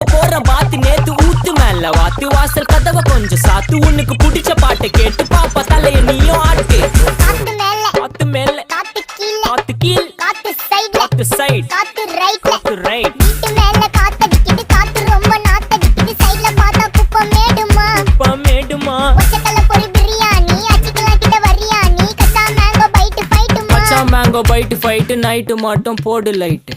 போற பாத்து நேத்து ஊத்து மேல வாத்து வாசல் கதவை கொஞ்சம் சாத்து உனக்கு பிடிச்ச பாட்டை கேட்டு பாப்பா தலைய நீயும் ஆட்டு காத்து மேல காத்து மேல காத்து கீழ காத்து கீழ் காத்து சைடுல காத்து சைடு காத்து ரைட்ல காத்து ரைட் வீட்டு மேல காத்தடிக்குது காத்து ரொம்ப நாத்தடிக்குது சைடுல பார்த்தா குப்பை மேடுமா மேடுமா ஒச்சக்கல்ல பொரி பிரியாணி அச்சிக்கலாம் கிட்ட வரியாணி கச்சா மேங்கோ பைட் ஃபைட்டுமா மேங்கோ பைட் ஃபைட் நைட்டு மட்டும் போடு லைட்